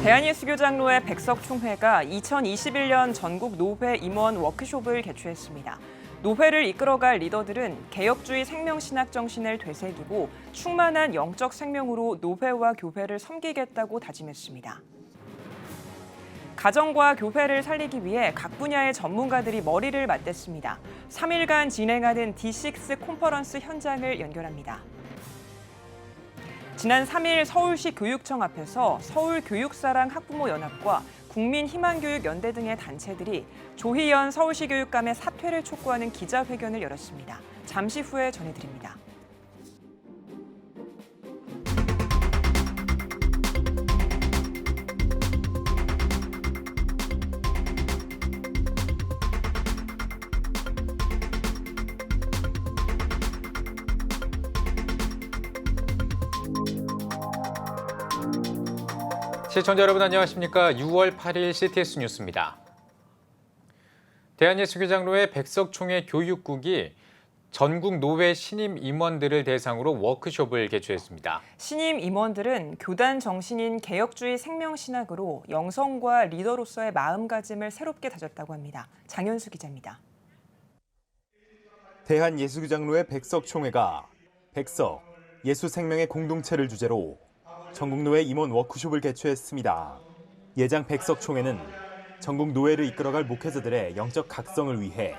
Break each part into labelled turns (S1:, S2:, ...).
S1: 대한예수교장로회 백석총회가 2021년 전국 노회 임원 워크숍을 개최했습니다. 노회를 이끌어갈 리더들은 개혁주의 생명신학 정신을 되새기고 충만한 영적 생명으로 노회와 교회를 섬기겠다고 다짐했습니다. 가정과 교회를 살리기 위해 각 분야의 전문가들이 머리를 맞댔습니다. 3일간 진행하는 D6 컨퍼런스 현장을 연결합니다. 지난 3일 서울시 교육청 앞에서 서울교육사랑 학부모연합과 국민희망교육연대 등의 단체들이 조희연 서울시 교육감의 사퇴를 촉구하는 기자회견을 열었습니다. 잠시 후에 전해드립니다.
S2: 시청자 여러분 안녕하십니까? 6월 8일 CTS 뉴스입니다. 대한예수교장로회 백석총회 교육국이 전국 노회 신임 임원들을 대상으로 워크숍을 개최했습니다.
S1: 신임 임원들은 교단 정신인 개혁주의 생명신학으로 영성과 리더로서의 마음가짐을 새롭게 다졌다고 합니다. 장현수 기자입니다.
S3: 대한예수교장로회 백석총회가 백석, 예수생명의 공동체를 주제로 전국노회 임원 워크숍을 개최했습니다. 예장 백석총회는 전국 노회를 이끌어갈 목회자들의 영적 각성을 위해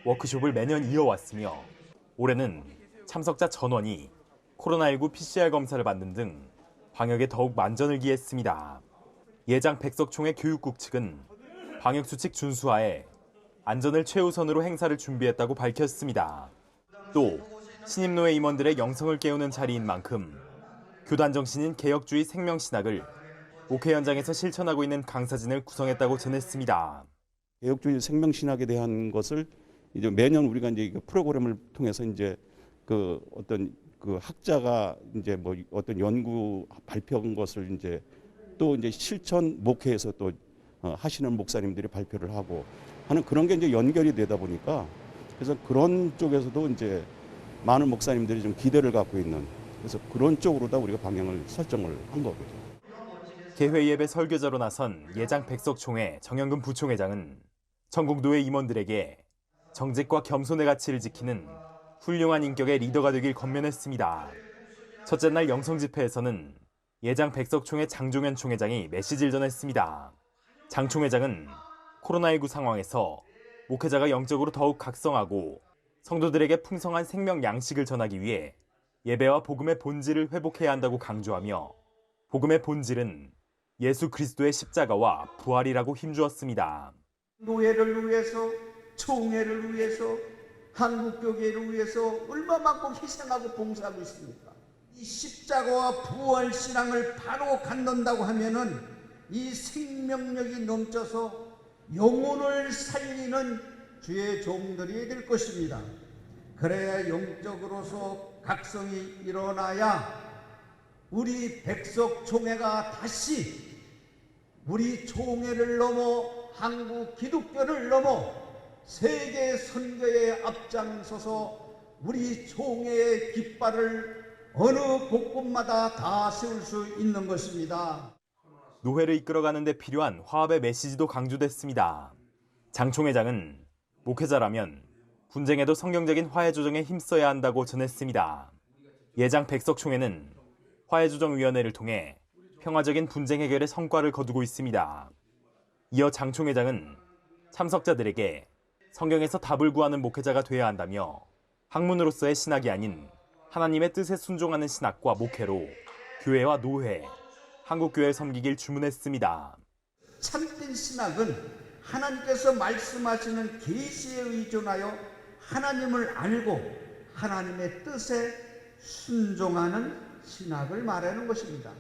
S3: 워크숍을 매년 이어왔으며 올해는 참석자 전원이 코로나19 PCR 검사를 받는 등 방역에 더욱 만전을 기했습니다. 예장 백석총회 교육국 측은 방역수칙 준수하에 안전을 최우선으로 행사를 준비했다고 밝혔습니다. 또 신임노회 임원들의 영성을 깨우는 자리인 만큼 교단 정신인 개혁주의 생명신학을 목회 현장에서 실천하고 있는 강사진을 구성했다고 전했습니다.
S4: 개혁주의 생명신학에 대한 것을 이제 매년 우리가 이제 프로그램을 통해서 이제 어떤 학자가 이제 뭐 어떤 연구 발표한 것을 이제 또 이제 실천 목회에서 또 하시는 목사님들이 발표를 하고 하는 그런 게 이제 연결이 되다 보니까 그래서 그런 쪽에서도 이제 많은 목사님들이 좀 기대를 갖고 있는 그래서 그런 쪽으로 다 우리가 방향을 설정을 한 거거든요.
S3: 개회 예배 설교자로 나선 예장 백석총회 정영근 부총회장은 전국 노회 임원들에게 정직과 겸손의 가치를 지키는 훌륭한 인격의 리더가 되길 권면했습니다. 첫째 날 영성 집회에서는 예장 백석총회 장종현 총회장이 메시지를 전했습니다. 장 총회장은 코로나19 상황에서 목회자가 영적으로 더욱 각성하고 성도들에게 풍성한 생명 양식을 전하기 위해 예배와 복음의 본질을 회복해야 한다고 강조하며 복음의 본질은 예수 그리스도의 십자가와 부활이라고 힘주었습니다.
S5: 노예를 위해서, 총회를 위해서, 한국교회를 위해서 얼마만큼 희생하고 봉사하고 있습니까? 이 십자가와 부활 신앙을 바로 갖는다고 하면은 이 생명력이 넘쳐서 영혼을 살리는 주의 종들이 될 것입니다. 그래야 영적으로서 각성이 일어나야 우리 백석총회가 다시 우리 총회를 넘어 한국 기독교를 넘어 세계 선교에 앞장서서 우리 총회의 깃발을 어느 곳곳마다 다 세울 수 있는 것입니다.
S3: 노회를 이끌어가는 데 필요한 화합의 메시지도 강조됐습니다. 장 총회장은 목회자라면 분쟁에도 성경적인 화해조정에 힘써야 한다고 전했습니다. 예장 백석총회는 화해조정위원회를 통해 평화적인 분쟁 해결의 성과를 거두고 있습니다. 이어 장 총회장은 참석자들에게 성경에서 답을 구하는 목회자가 돼야 한다며 학문으로서의 신학이 아닌 하나님의 뜻에 순종하는 신학과 목회로 교회와 노회, 한국교회를 섬기길 주문했습니다.
S5: 참된 신학은 하나님께서 말씀하시는 계시에 의존하여 하나님을 알고 하나님의 뜻에 순종하는 신학을 말하는 것입니다.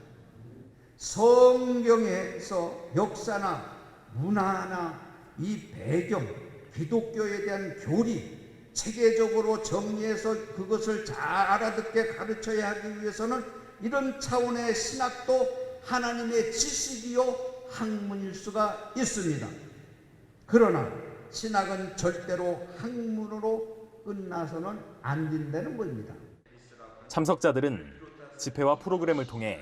S5: 성경에서 역사나 문화나 이 배경, 기독교에 대한 교리 체계적으로 정리해서 그것을 잘 알아듣게 가르쳐야 하기 위해서는 이런 차원의 신학도 하나님의 지식이요 학문일 수가 있습니다. 그러나 신학은 절대로 학문으로 끝나서는 안 된다는 겁니다.
S3: 참석자들은 집회와 프로그램을 통해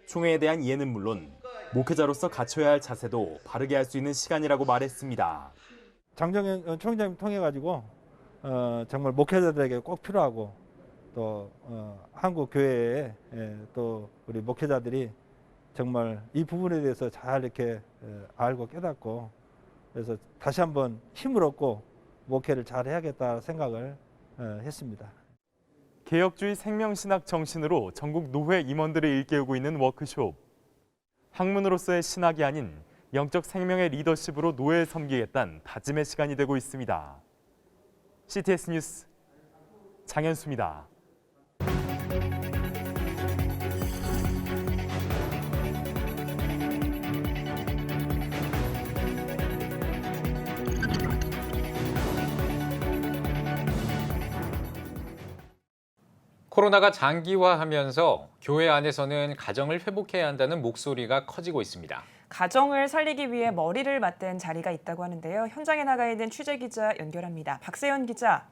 S3: 총회에 대한 이해는 물론 목회자로서 갖춰야 할 자세도 바르게 할 수 있는 시간이라고 말했습니다.
S6: 장정현 총장님 통해 가지고 정말 목회자들에게 꼭 필요하고 또 한국 교회에 또 우리 목회자들이 정말 이 부분에 대해서 잘 이렇게 알고 깨닫고 그래서 다시 한번 힘을 얻고 목회를 잘 해야겠다 생각을 했습니다.
S3: 개혁주의 생명신학 정신으로 전국 노회 임원들을 일깨우고 있는 워크숍. 학문으로서의 신학이 아닌 영적 생명의 리더십으로 노예를 섬기겠다는 다짐의 시간이 되고 있습니다. CTS 뉴스 장현수입니다.
S2: 코로나가 장기화하면서 교회 안에서는 가정을 회복해야 한다는 목소리가 커지고 있습니다.
S1: 가정을 살리기 위해 머리를 맞댄 자리가 있다고 하는데요. 현장에 나가 있는 취재기자 연결합니다. 박세현 기자.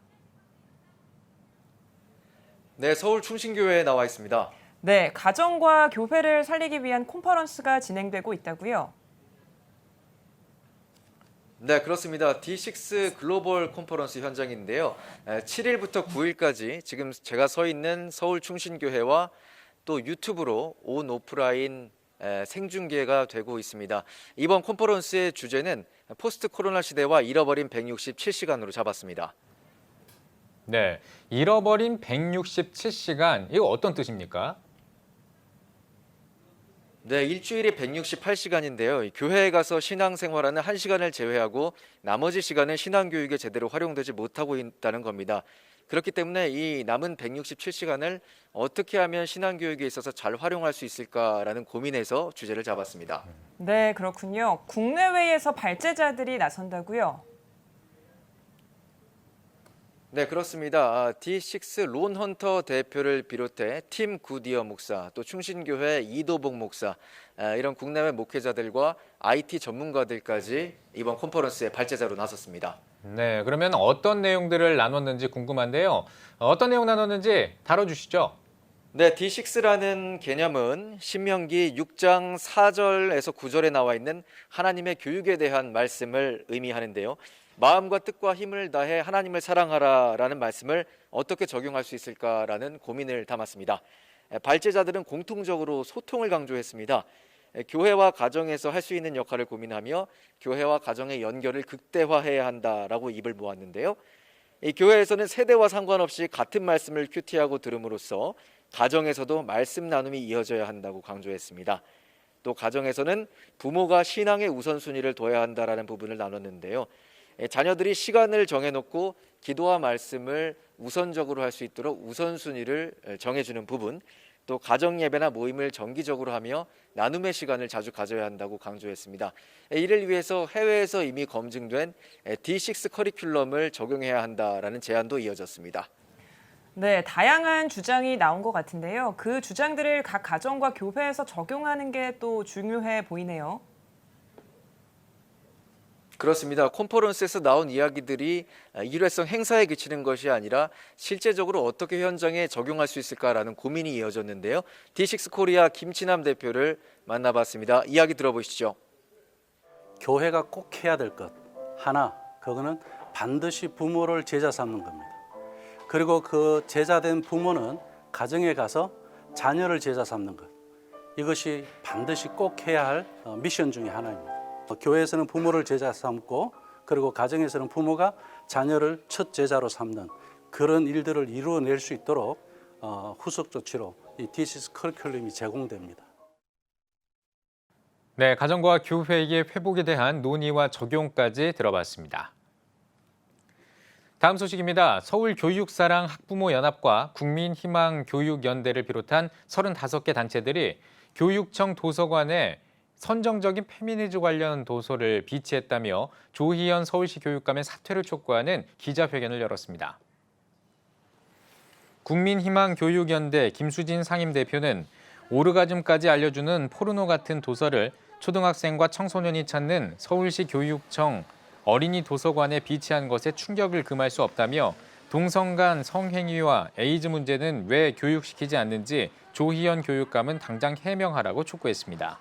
S7: 네, 서울 충신교회에 나와 있습니다.
S1: 네, 가정과 교회를 살리기 위한 컨퍼런스가 진행되고 있다고요?
S7: 네, 그렇습니다. D6 글로벌 컨퍼런스 현장인데요. 7일부터 9일까지 지금 제가 서 있는 서울 충신교회와 또 유튜브로 온 오프라인 생중계가 되고 있습니다. 이번 컨퍼런스의 주제는 포스트 코로나 시대와 잃어버린 167시간으로 잡았습니다.
S2: 네, 잃어버린 167시간, 이거 어떤 뜻입니까?
S7: 네, 일주일에 168시간인데요. 교회에 가서 신앙생활하는 1시간을 제외하고 나머지 시간은 신앙교육에 제대로 활용되지 못하고 있다는 겁니다. 그렇기 때문에 이 남은 167시간을 어떻게 하면 신앙교육에 있어서 잘 활용할 수 있을까라는 고민에서 주제를 잡았습니다.
S1: 네, 그렇군요. 국내외에서 발제자들이 나선다고요?
S7: 네, 그렇습니다. D6 론 헌터 대표를 비롯해 팀 구디어 목사, 또 충신교회 이도복 목사, 이런 국내외 목회자들과 IT 전문가들까지 이번 컨퍼런스에 발제자로 나섰습니다.
S2: 네, 그러면 어떤 내용들을 나눴는지 궁금한데요. 어떤 내용 나눴는지 다뤄주시죠.
S7: 네, D6라는 개념은 신명기 6장 4절에서 9절에 나와 있는 하나님의 교육에 대한 말씀을 의미하는데요. 마음과 뜻과 힘을 다해 하나님을 사랑하라라는 말씀을 어떻게 적용할 수 있을까라는 고민을 담았습니다. 발제자들은 공통적으로 소통을 강조했습니다. 교회와 가정에서 할 수 있는 역할을 고민하며 교회와 가정의 연결을 극대화해야 한다라고 입을 모았는데요. 이 교회에서는 세대와 상관없이 같은 말씀을 큐티하고 들음으로써 가정에서도 말씀 나눔이 이어져야 한다고 강조했습니다. 또 가정에서는 부모가 신앙의 우선순위를 둬야 한다라는 부분을 나눴는데요. 자녀들이 시간을 정해놓고 기도와 말씀을 우선적으로 할 수 있도록 우선순위를 정해주는 부분, 또 가정 예배나 모임을 정기적으로 하며 나눔의 시간을 자주 가져야 한다고 강조했습니다. 이를 위해서 해외에서 이미 검증된 D6 커리큘럼을 적용해야 한다라는 제안도 이어졌습니다.
S1: 네, 다양한 주장이 나온 것 같은데요. 그 주장들을 각 가정과 교회에서 적용하는 게 또 중요해 보이네요.
S7: 그렇습니다. 컨퍼런스에서 나온 이야기들이 일회성 행사에 그치는 것이 아니라 실제적으로 어떻게 현장에 적용할 수 있을까라는 고민이 이어졌는데요. D6 코리아 김치남 대표를 만나봤습니다. 이야기 들어보시죠.
S8: 교회가 꼭 해야 될 것 하나, 그거는 반드시 부모를 제자 삼는 겁니다. 그리고 그 제자된 부모는 가정에 가서 자녀를 제자 삼는 것, 이것이 반드시 꼭 해야 할 미션 중에 하나입니다. 교회에서는 부모를 제자 삼고, 그리고 가정에서는 부모가 자녀를 첫 제자로 삼는 그런 일들을 이루어낼 수 있도록 후속 조치로 이 D6 커리큘럼이 제공됩니다.
S2: 네, 가정과 교회의 회복에 대한 논의와 적용까지 들어봤습니다. 다음 소식입니다. 서울교육사랑 학부모연합과 국민희망교육연대를 비롯한 35개 단체들이 교육청 도서관에 선정적인 페미니즘 관련 도서를 비치했다며 조희연 서울시 교육감의 사퇴를 촉구하는 기자회견을 열었습니다. 국민희망교육연대 김수진 상임대표는 오르가즘까지 알려주는 포르노 같은 도서를 초등학생과 청소년이 찾는 서울시 교육청 어린이 도서관에 비치한 것에 충격을 금할 수 없다며 동성 간 성행위와 에이즈 문제는 왜 교육시키지 않는지 조희연 교육감은 당장 해명하라고 촉구했습니다.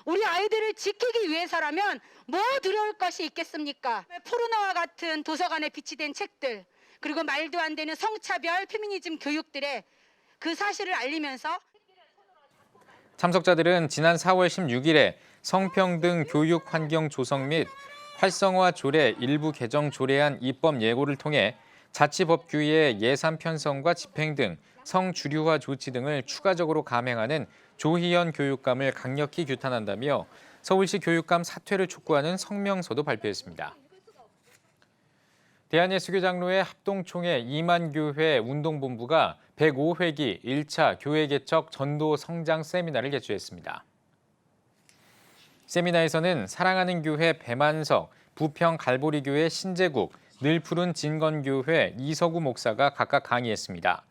S9: 우리 아이들을 지키기 위해서라면 뭐 두려울 것이 있겠습니까? 포르노와 같은 도서관에 비치된 책들, 그리고 말도 안 되는 성차별, 페미니즘 교육들의 그 사실을 알리면서
S2: 참석자들은 지난 4월 16일에 성평등 교육 환경 조성 및 활성화 조례 일부 개정 조례안 입법 예고를 통해 자치법규의 예산 편성과 집행 등 성주류화 조치 등을 추가적으로 감행하는 조희연 교육감을 강력히 규탄한다며 서울시 교육감 사퇴를 촉구하는 성명서도 발표했습니다. 대한예수교장로회 합동총회 이만교회 운동본부가 105회기 1차 교회 개척 전도 성장 세미나를 개최했습니다. 세미나에서는 사랑하는 교회 배만석, 부평 갈보리교회 신재국, 늘푸른 진건교회 이서구 목사가 각각 강의했습니다.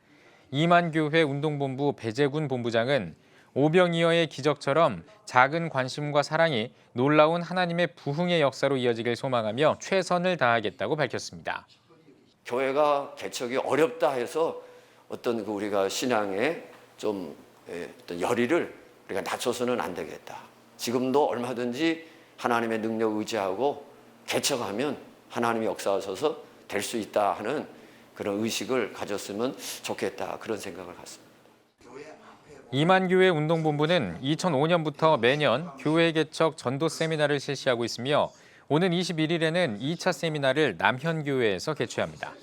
S2: 이만교회 운동본부 배재군 본부장은 오병이어의 기적처럼 작은 관심과 사랑이 놀라운 하나님의 부흥의 역사로 이어지길 소망하며 최선을 다하겠다고 밝혔습니다.
S10: 교회가 개척이 어렵다 해서 어떤 우리가 신앙의 좀 어떤 열의를 우리가 낮춰서는 안 되겠다. 지금도 얼마든지 하나님의 능력 의지하고 개척하면 하나님의 역사하셔서 될 수 있다 하는 그런 의식을 가졌으면 좋겠다, 그런 생각을 갖습니다.
S2: 이만교회 운동본부는 2005년부터 매년 교회 개척 전도 세미나를 실시하고 있으며 오는 21일에는 2차 세미나를 남현교회에서 개최합니다.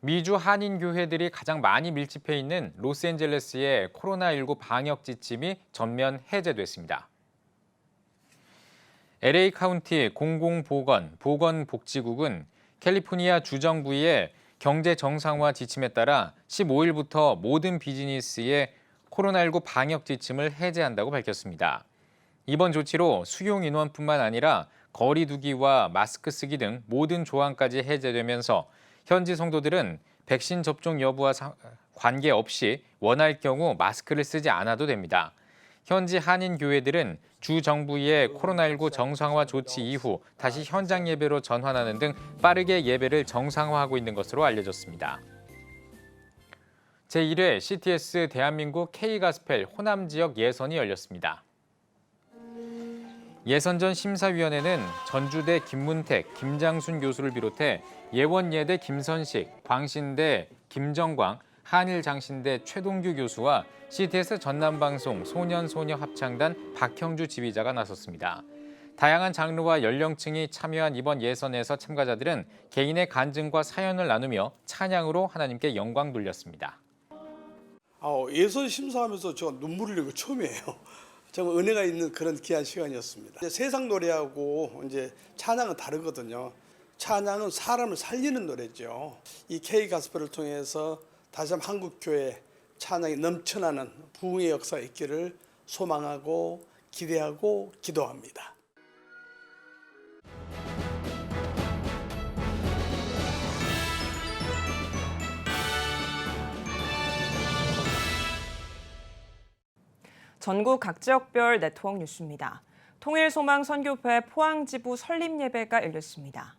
S2: 미주 한인교회들이 가장 많이 밀집해 있는 로스앤젤레스의 코로나19 방역 지침이 전면 해제됐습니다. LA 카운티 공공보건복지국은 캘리포니아 주정부의 경제 정상화 지침에 따라 15일부터 모든 비즈니스의 코로나19 방역 지침을 해제한다고 밝혔습니다. 이번 조치로 수용 인원뿐만 아니라 거리 두기와 마스크 쓰기 등 모든 조항까지 해제되면서 현지 성도들은 백신 접종 여부와 관계없이 원할 경우 마스크를 쓰지 않아도 됩니다. 현지 한인 교회들은 주 정부의 코로나19 정상화 조치 이후 다시 현장 예배로 전환하는 등 빠르게 예배를 정상화하고 있는 것으로 알려졌습니다. 제1회 CTS 대한민국 K가스펠 호남 지역 예선이 열렸습니다. 예선전 심사위원회는 전주대 김문택, 김장순 교수를 비롯해 예원예대 김선식, 광신대 김정광, 한일장신대 최동규 교수와 CTS 전남방송 소년소녀 합창단 박형주 지휘자가 나섰습니다. 다양한 장르와 연령층이 참여한 이번 예선에서 참가자들은 개인의 간증과 사연을 나누며 찬양으로 하나님께 영광 돌렸습니다.
S11: 예선 심사하면서 저 눈물 흘리고 처음이에요. 정말 은혜가 있는 그런 귀한 시간이었습니다. 이제 세상 노래하고 이제 찬양은 다르거든요. 찬양은 사람을 살리는 노래죠. 이 K가스펠을 통해서 다시 한번 한국교회 찬양이 넘쳐나는 부흥의 역사가 있기를 소망하고 기대하고 기도합니다.
S1: 전국 각 지역별 네트워크 뉴스입니다. 통일소망 선교회 포항지부 설립예배가 열렸습니다.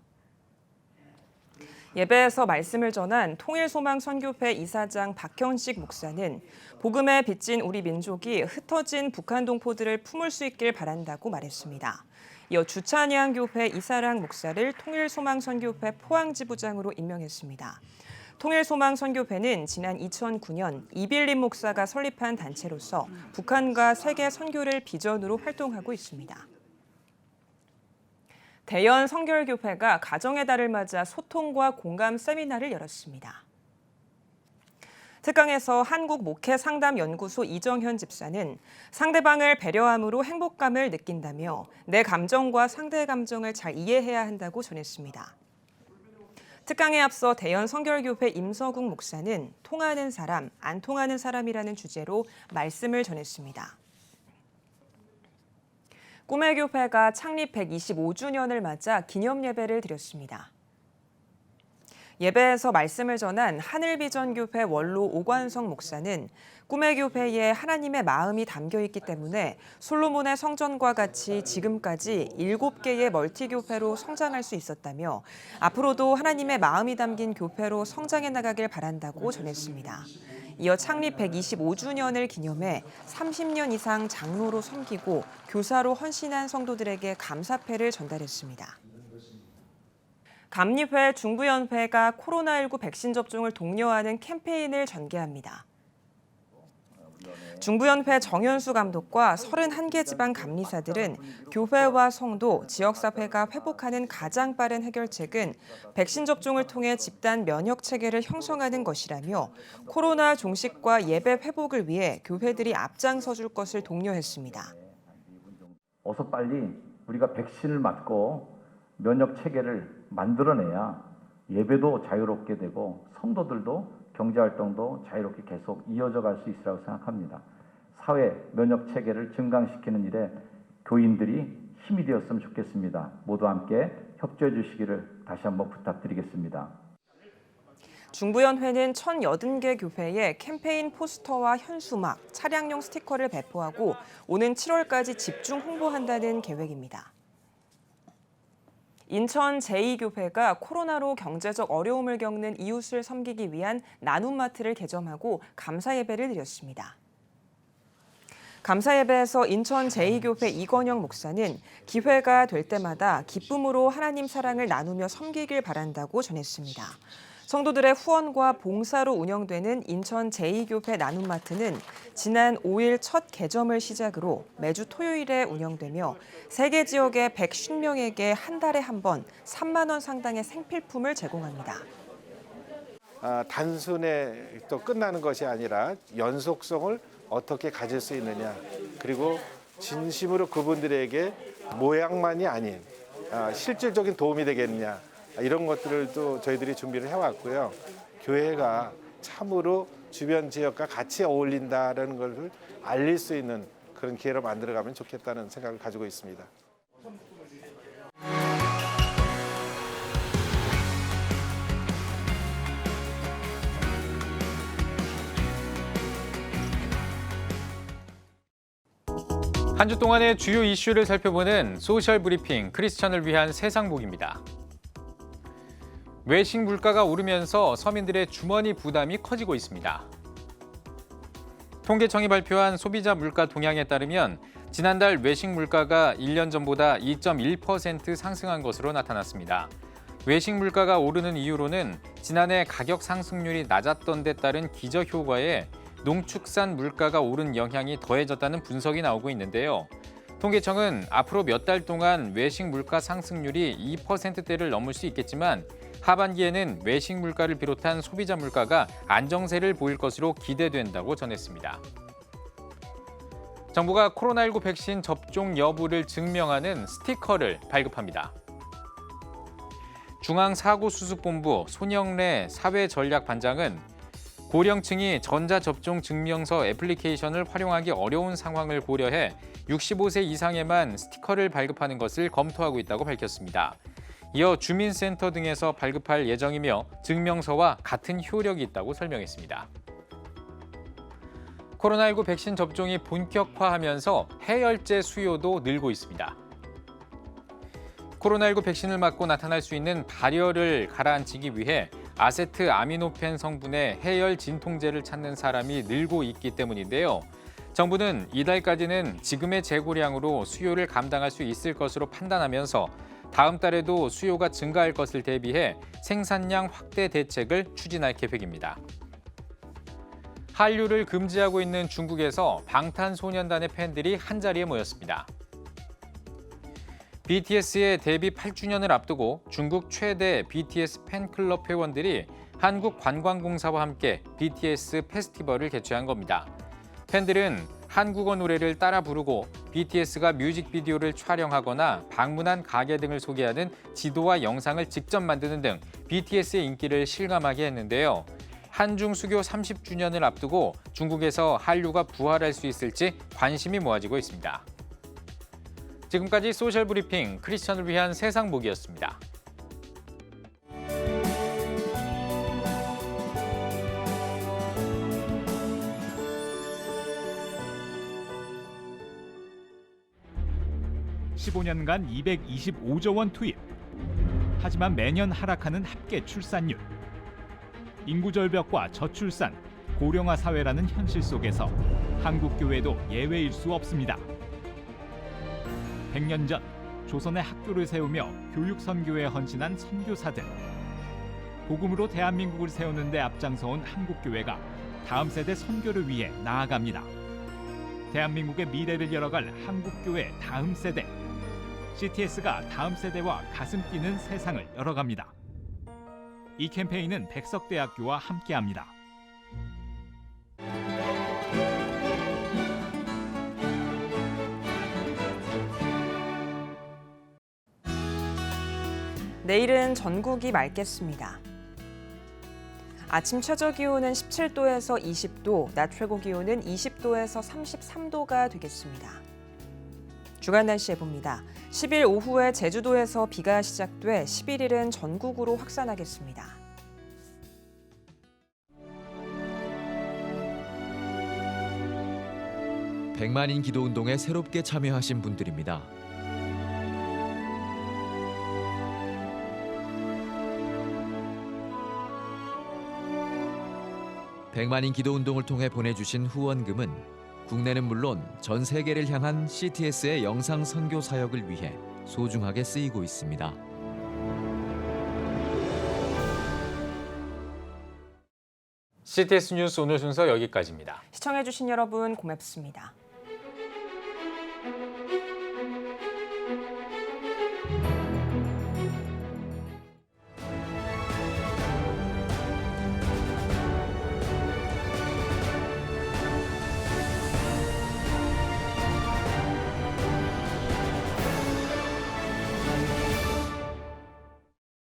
S1: 예배에서 말씀을 전한 통일소망 선교회 이사장 박현식 목사는 복음에 빚진 우리 민족이 흩어진 북한 동포들을 품을 수 있길 바란다고 말했습니다. 이어 주찬양교회 이사랑 목사를 통일소망 선교회 포항지부장으로 임명했습니다. 통일소망 선교회는 지난 2009년 이빌림 목사가 설립한 단체로서 북한과 세계 선교를 비전으로 활동하고 있습니다. 대연 성결교회가 가정의 달을 맞아 소통과 공감 세미나를 열었습니다. 특강에서 한국목회상담연구소 이정현 집사는 상대방을 배려함으로 행복감을 느낀다며 내 감정과 상대의 감정을 잘 이해해야 한다고 전했습니다. 특강에 앞서 대연 성결교회 임서국 목사는 통하는 사람, 안 통하는 사람이라는 주제로 말씀을 전했습니다. 꿈의 교회가 창립 125주년을 맞아 기념 예배를 드렸습니다. 예배에서 말씀을 전한 하늘비전교회 원로 오관성 목사는 꿈의 교회에 하나님의 마음이 담겨 있기 때문에 솔로몬의 성전과 같이 지금까지 7개의 멀티교회로 성장할 수 있었다며 앞으로도 하나님의 마음이 담긴 교회로 성장해 나가길 바란다고 전했습니다. 이어 창립 125주년을 기념해 30년 이상 장로로 섬기고 교사로 헌신한 성도들에게 감사패를 전달했습니다. 감리회 중부연회가 코로나19 백신 접종을 독려하는 캠페인을 전개합니다. 중부연회 정현수 감독과 31개 지방 감리사들은 교회와 성도, 지역사회가 회복하는 가장 빠른 해결책은 백신 접종을 통해 집단 면역 체계를 형성하는 것이라며 코로나 종식과 예배 회복을 위해 교회들이 앞장서 줄 것을 독려했습니다.
S12: 어서 빨리 우리가 백신을 맞고 면역 체계를 만들어내야 예배도 자유롭게 되고 성도들도 경제활동도 자유롭게 계속 이어져 갈 수 있으라고 생각합니다. 사회 면역 체계를 증강시키는 일에 교인들이 힘이 되었으면 좋겠습니다. 모두 함께 협조해 주시기를 다시 한번 부탁드리겠습니다.
S1: 중부연회는 1,080개 교회에 캠페인 포스터와 현수막, 차량용 스티커를 배포하고 오는 7월까지 집중 홍보한다는 계획입니다. 인천 제2교회가 코로나로 경제적 어려움을 겪는 이웃을 섬기기 위한 나눔마트를 개점하고 감사예배를 드렸습니다. 감사예배에서 인천 제2교회 이건영 목사는 기회가 될 때마다 기쁨으로 하나님 사랑을 나누며 섬기길 바란다고 전했습니다. 성도들의 후원과 봉사로 운영되는 인천 제2교회 나눔마트는 지난 5일 첫 개점을 시작으로 매주 토요일에 운영되며 3개 지역의 150명에게 한 달에 한 번 3만 원 상당의 생필품을 제공합니다.
S13: 단순에 또 끝나는 것이 아니라 연속성을 어떻게 가질 수 있느냐, 그리고 진심으로 그분들에게 모양만이 아닌 실질적인 도움이 되겠느냐, 이런 것들을 또 저희들이 준비를 해왔고요. 교회가 참으로 주변 지역과 같이 어울린다는 것을 알릴 수 있는 그런 기회로 만들어가면 좋겠다는 생각을 가지고 있습니다.
S2: 한 주 동안의 주요 이슈를 살펴보는 소셜 브리핑 크리스천을 위한 세상복입니다. 외식 물가가 오르면서 서민들의 주머니 부담이 커지고 있습니다. 통계청이 발표한 소비자 물가 동향에 따르면 지난달 외식 물가가 1년 전보다 2.1% 상승한 것으로 나타났습니다. 외식 물가가 오르는 이유로는 지난해 가격 상승률이 낮았던 데 따른 기저 효과에 농축산 물가가 오른 영향이 더해졌다는 분석이 나오고 있는데요. 통계청은 앞으로 몇 달 동안 외식 물가 상승률이 2%대를 넘을 수 있겠지만 하반기에는 외식 물가를 비롯한 소비자 물가가 안정세를 보일 것으로 기대된다고 전했습니다. 정부가 코로나19 백신 접종 여부를 증명하는 스티커를 발급합니다. 중앙사고수습본부 손영래 사회전략반장은 고령층이 전자접종 증명서 애플리케이션을 활용하기 어려운 상황을 고려해 65세 이상에만 스티커를 발급하는 것을 검토하고 있다고 밝혔습니다. 이어 주민센터 등에서 발급할 예정이며 증명서와 같은 효력이 있다고 설명했습니다. 코로나19 백신 접종이 본격화하면서 해열제 수요도 늘고 있습니다. 코로나19 백신을 맞고 나타날 수 있는 발열을 가라앉히기 위해 아세트아미노펜 성분의 해열 진통제를 찾는 사람이 늘고 있기 때문인데요. 정부는 이달까지는 지금의 재고량으로 수요를 감당할 수 있을 것으로 판단하면서 다음 달에도 수요가 증가할 것을 대비해 생산량 확대 대책을 추진할 계획입니다. 한류를 금지하고 있는 중국에서 방탄소년단의 팬들이 한자리에 모였습니다. BTS의 데뷔 8주년을 앞두고 중국 최대 BTS 팬클럽 회원들이 한국관광공사와 함께 BTS 페스티벌을 개최한 겁니다. 팬들은 한국어 노래를 따라 부르고 BTS가 뮤직비디오를 촬영하거나 방문한 가게 등을 소개하는 지도와 영상을 직접 만드는 등 BTS의 인기를 실감하게 했는데요. 한중 수교 30주년을 앞두고 중국에서 한류가 부활할 수 있을지 관심이 모아지고 있습니다. 지금까지 소셜 브리핑 크리스천을 위한 세상복이었습니다.
S14: 15년간 225조 원 투입. 하지만 매년 하락하는 합계 출산율. 인구 절벽과 저출산, 고령화 사회라는 현실 속에서 한국 교회도 예외일 수 없습니다. 100년 전 조선의 학교를 세우며 교육 선교에 헌신한 선교사들. 복음으로 대한민국을 세우는 데 앞장서온 한국 교회가 다음 세대 선교를 위해 나아갑니다. 대한민국의 미래를 열어갈 한국 교회 다음 세대. CTS가 다음 세대와 가슴 뛰는 세상을 열어갑니다. 이 캠페인은 백석대학교와 함께합니다.
S1: 내일은 전국이 맑겠습니다. 아침 최저 기온은 17도에서 20도, 낮 최고 기온은 20도에서 33도가 되겠습니다. 주간 날씨 해봅니다. 10일 오후에 제주도에서 비가 시작돼 11일은 전국으로 확산하겠습니다.
S15: 백만인 기도운동에 새롭게 참여하신 분들입니다. 백만인 기도운동을 통해 보내주신 후원금은 국내는 물론 전 세계를 향한 CTS의 영상 선교 사역을 위해 소중하게 쓰이고 있습니다.
S2: CTS 뉴스 오늘 순서 여기까지입니다.
S1: 시청해주신 여러분 고맙습니다.